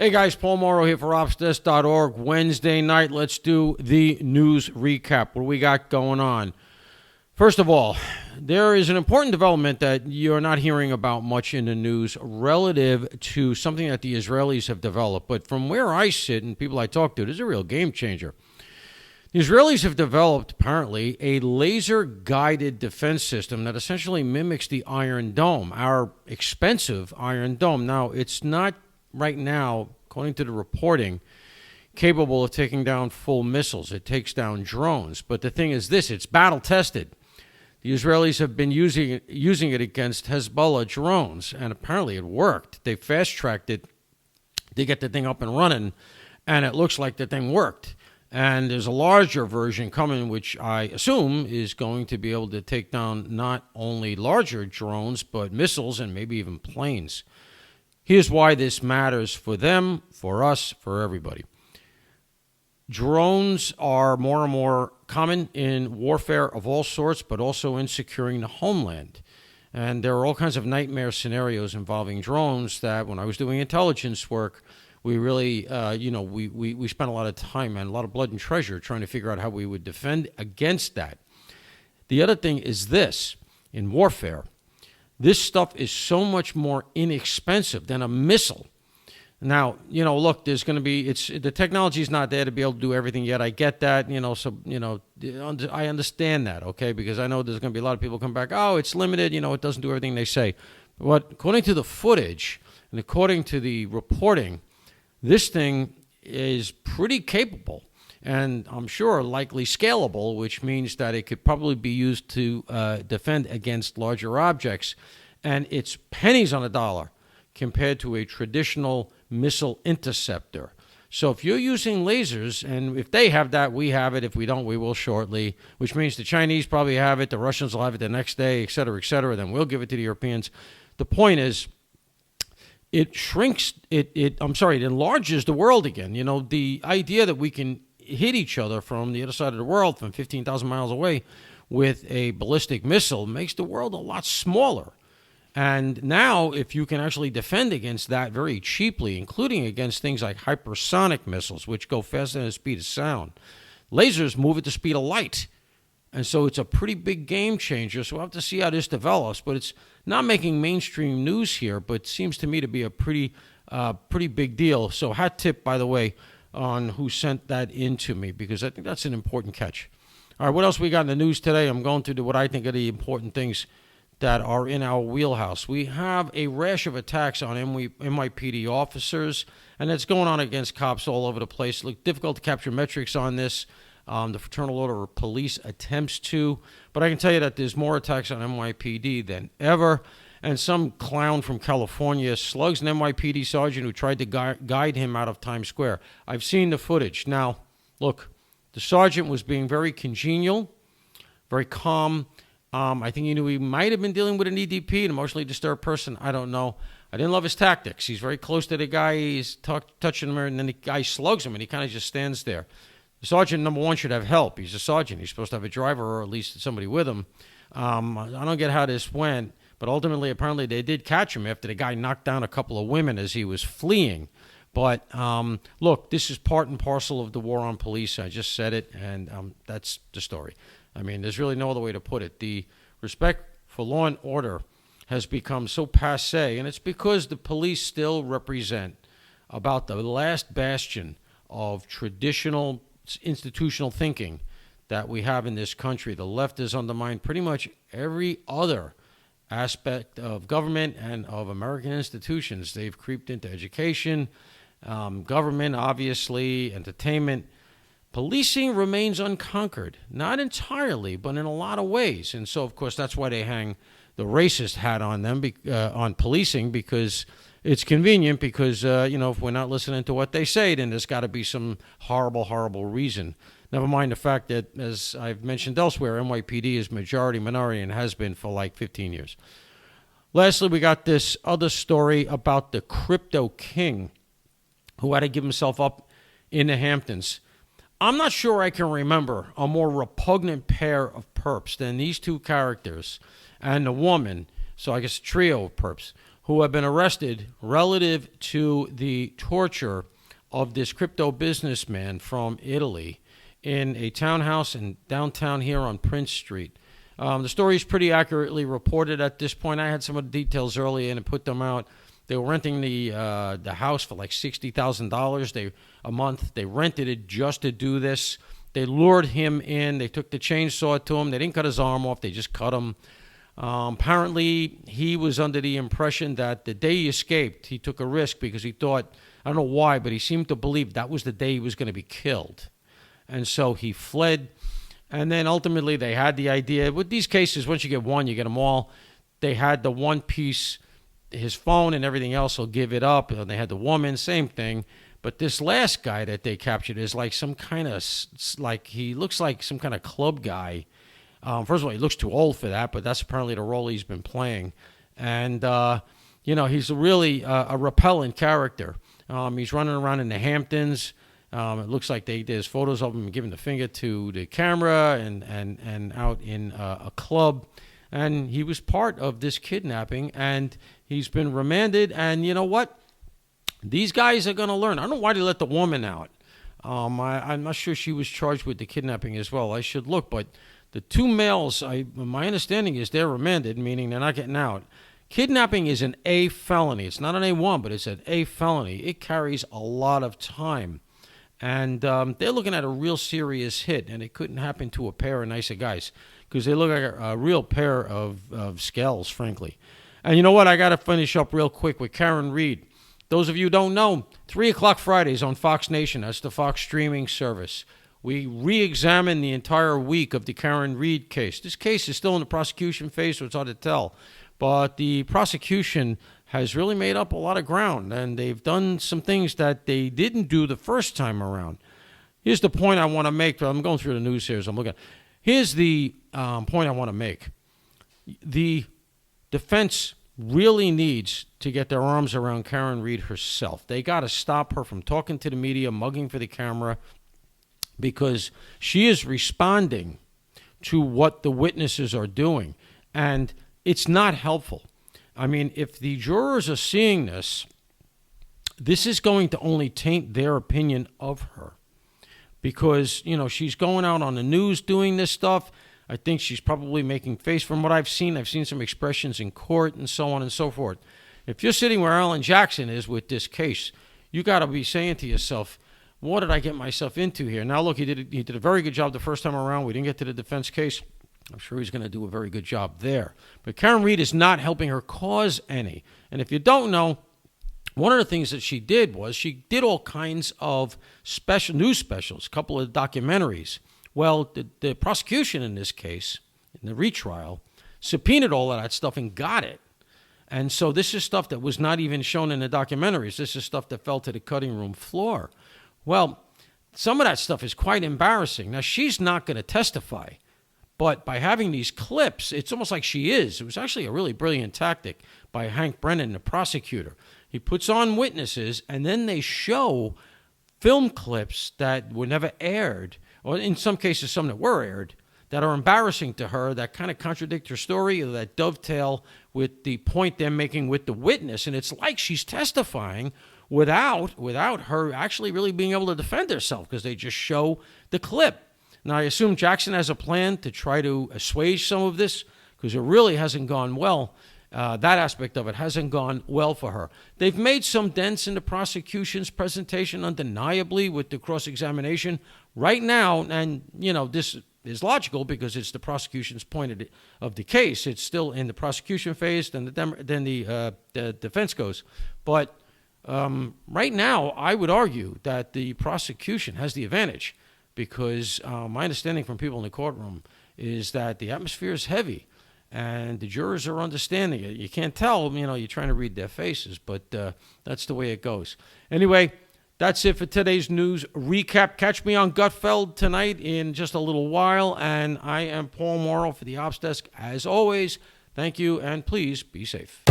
Hey guys, Paul Morrow here for OpsDesk.org. Wednesday night, let's do the news recap. What do we got going on? First of all, there is an important development that you're not hearing about much in the news relative to something that the Israelis have developed. But from where I sit and people I talk to, it is a real game changer. The Israelis have developed, apparently, a laser-guided defense system that essentially mimics the Iron Dome, our expensive Iron Dome. Now, it's not right now, according to the reporting, capable of taking down full missiles. It takes down drones. But the thing is this, it's battle-tested. The Israelis have been using it against Hezbollah drones, and apparently it worked. They fast-tracked it to get the thing up and running, and it looks like the thing worked. And there's a larger version coming, which I assume is going to be able to take down not only larger drones, but missiles and maybe even planes. Here's why this matters for them, for us, for everybody. Drones are more and more common in warfare of all sorts, but also in securing the homeland. And there are all kinds of nightmare scenarios involving drones that when I was doing intelligence work, we really, we spent a lot of time and a lot of blood and treasure trying to figure out how we would defend against that. The other thing is this, in warfare, this stuff is so much more inexpensive than a missile. Now, look, there's going to be, the technology is not there to be able to do everything yet. I get that, I understand that, okay, because I know there's going to be a lot of people come back, oh, it's limited, it doesn't do everything they say. But according to the footage and according to the reporting, this thing is pretty capable and I'm sure likely scalable, which means that it could probably be used to defend against larger objects. And it's pennies on a dollar compared to a traditional missile interceptor. So if you're using lasers, and if they have that, we have it. If we don't, we will shortly, which means the Chinese probably have it, the Russians will have it the next day, et cetera, then we'll give it to the Europeans. The point is, it shrinks, it enlarges the world again. The idea that we can hit each other from the other side of the world, from 15,000 miles away, with a ballistic missile makes the world a lot smaller. And now, if you can actually defend against that very cheaply, including against things like hypersonic missiles, which go faster than the speed of sound, lasers move at the speed of light. And so it's a pretty big game changer. So we'll have to see how this develops. But it's not making mainstream news here, but seems to me to be a pretty big deal. So hat tip, by the way, on who sent that in to me, because I think that's an important catch. All right, what else we got in the news today? I'm going to do what I think are the important things that are in our wheelhouse. We have a rash of attacks on NYPD officers, and it's going on against cops all over the place. Look, difficult to capture metrics on this. The Fraternal Order of Police attempts to, but I can tell you that there's more attacks on NYPD than ever. And some clown from California slugs an NYPD sergeant who tried to guide him out of Times Square. I've seen the footage. Now, look, the sergeant was being very congenial, very calm. I think he knew he might have been dealing with an EDP, an emotionally disturbed person. I don't know. I didn't love his tactics. He's very close to the guy. He's touching him, and then the guy slugs him, and he kind of just stands there. The sergeant, number one, should have help. He's a sergeant. He's supposed to have a driver or at least somebody with him. I don't get how this went, but ultimately, apparently, they did catch him after the guy knocked down a couple of women as he was fleeing. But look, this is part and parcel of the war on police. I just said it, and that's the story. I mean, there's really no other way to put it. The respect for law and order has become so passé, and it's because the police still represent about the last bastion of traditional institutional thinking that we have in this country. The left has undermined pretty much every other aspect of government and of American institutions. They've creeped into education, government, obviously, entertainment. Policing remains unconquered, not entirely, but in a lot of ways. And so, of course, that's why they hang the racist hat on them, on policing, because it's convenient, because, if we're not listening to what they say, then there's got to be some horrible, horrible reason. Never mind the fact that, as I've mentioned elsewhere, NYPD is majority minority and has been for like 15 years. Lastly, we got this other story about the crypto king who had to give himself up in the Hamptons. I'm not sure I can remember a more repugnant pair of perps than these two characters and the woman, so I guess a trio of perps, who have been arrested relative to the torture of this crypto businessman from Italy in a townhouse in downtown here on Prince Street. The story is pretty accurately reported at this point. I had some of the details earlier and put them out. They were renting the house for like $60,000 a month. They rented it just to do this. They lured him in. They took the chainsaw to him. They didn't cut his arm off. They just cut him. Apparently, he was under the impression that the day he escaped, he took a risk because he thought, I don't know why, but he seemed to believe that was the day he was going to be killed. And so he fled. And then ultimately they had the idea. With these cases, once you get one, you get them all. They had the one piece, his phone and everything else will give it up. And they had the woman, same thing. But this last guy that they captured is like some kind of, like he looks like some kind of club guy. First of all, he looks too old for that, but that's apparently the role he's been playing. And, he's really a repellent character. He's running around in the Hamptons. It looks like there's photos of him giving the finger to the camera and out in a club. And he was part of this kidnapping, and he's been remanded. And you know what? These guys are going to learn. I don't know why they let the woman out. I'm not sure she was charged with the kidnapping as well. I should look, but the two males, my understanding is they're remanded, meaning they're not getting out. Kidnapping is an A felony. It's not an A1, but it's an A felony. It carries a lot of time. And they're looking at a real serious hit, and it couldn't happen to a pair of nicer guys because they look like a real pair of scales, frankly. And you know what? I got to finish up real quick with Karen Read. Those of you who don't know, 3 o'clock Fridays on Fox Nation. That's the Fox streaming service. We re-examine the entire week of the Karen Read case. This case is still in the prosecution phase, so it's hard to tell. But the prosecution has really made up a lot of ground, and they've done some things that they didn't do the first time around. Here's the point I want to make. I'm going through the news here as I'm looking. Here's the point I want to make. The defense really needs to get their arms around Karen Read herself. They got to stop her from talking to the media, mugging for the camera, because she is responding to what the witnesses are doing, and it's not helpful. I mean, if the jurors are seeing this, this is going to only taint their opinion of her because, she's going out on the news doing this stuff. I think she's probably making face from what I've seen some expressions in court and so on and so forth. If you're sitting where Alan Jackson is with this case, you got to be saying to yourself, what did I get myself into here? Now, look, he did a very good job the first time around. We didn't get to the defense case. I'm sure he's going to do a very good job there. But Karen Read is not helping her cause any. And if you don't know, one of the things that she did was she did all kinds of news specials, a couple of documentaries. Well, the prosecution in this case, in the retrial, subpoenaed all of that stuff and got it. And so this is stuff that was not even shown in the documentaries. This is stuff that fell to the cutting room floor. Well, some of that stuff is quite embarrassing. Now, she's not going to testify. But by having these clips, it's almost like she is. It was actually a really brilliant tactic by Hank Brennan, the prosecutor. He puts on witnesses, and then they show film clips that were never aired, or in some cases some that were aired, that are embarrassing to her, that kind of contradict her story, or that dovetail with the point they're making with the witness. And it's like she's testifying without her actually really being able to defend herself because they just show the clip. Now, I assume Jackson has a plan to try to assuage some of this because it really hasn't gone well. That aspect of it hasn't gone well for her. They've made some dents in the prosecution's presentation, undeniably, with the cross-examination right now. And, this is logical because it's the prosecution's point of the case. It's still in the prosecution phase, then the defense goes. But right now, I would argue that the prosecution has the advantage because my understanding from people in the courtroom is that the atmosphere is heavy and the jurors are understanding it. You can't tell, you're trying to read their faces, but that's the way it goes. Anyway, that's it for today's news recap. Catch me on Gutfeld tonight in just a little while, and I am Paul Morrow for the Ops Desk. As always, thank you, and please be safe.